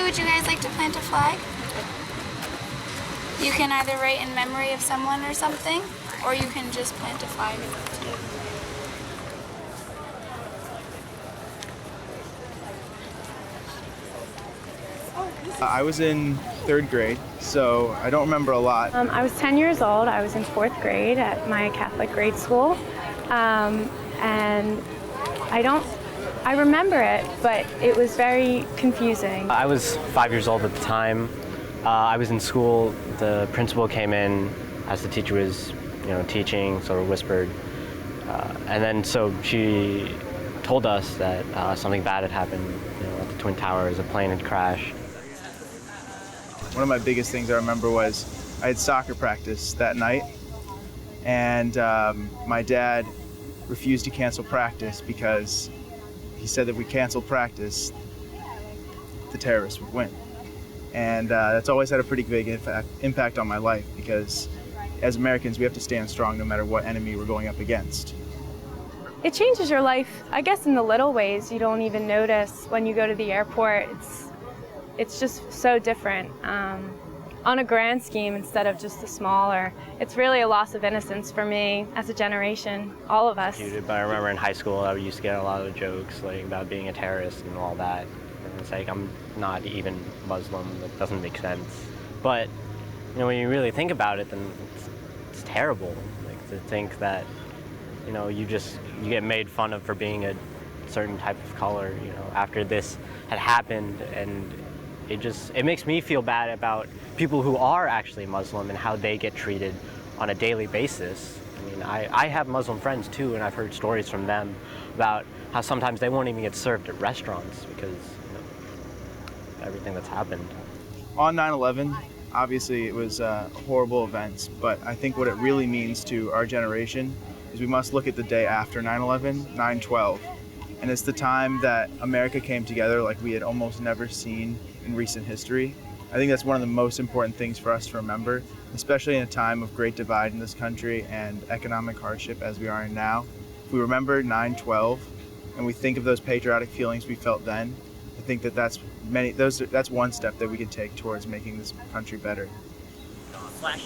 would you guys like to plant a flag? You can either write in memory of someone or something, or you can just plant a flag. It's up to you. I was in 3rd grade, so I don't remember a lot. I was 10 years old. I was in 4th grade at my Catholic grade school. And I remember it, but it was very confusing. I was 5 years old at the time. I was in school. The principal came in as the teacher was, teaching, sort of whispered. And then so she told us that something bad had happened, at the Twin Towers. A plane had crashed. One of my biggest things I remember was I had soccer practice that night, and my dad refused to cancel practice because he said that if we canceled practice, the terrorists would win. And that's always had a pretty big impact on my life, because as Americans, we have to stand strong no matter what enemy we're going up against. It changes your life, I guess, in the little ways you don't even notice when you go to the airport. It's just so different. On a grand scheme instead of just a smaller, it's really a loss of innocence for me as a generation, all of us. But I remember in high school I used to get a lot of jokes about being a terrorist and all that. And it's like, I'm not even Muslim, that doesn't make sense. But when you really think about it, then it's terrible. To think that you get made fun of for being a certain type of color, after this had happened. And it makes me feel bad about people who are actually Muslim and how they get treated on a daily basis. I mean, I have Muslim friends too, and I've heard stories from them about how sometimes they won't even get served at restaurants because everything that's happened. On 9/11, obviously it was horrible events, but I think what it really means to our generation is we must look at the day after 9/11, 9/12. And it's the time that America came together like we had almost never seen in recent history. I think that's one of the most important things for us to remember, especially in a time of great divide in this country and economic hardship as we are in now. If we remember 9/12 and we think of those patriotic feelings we felt then, I think that's one step that we can take towards making this country better. Flash.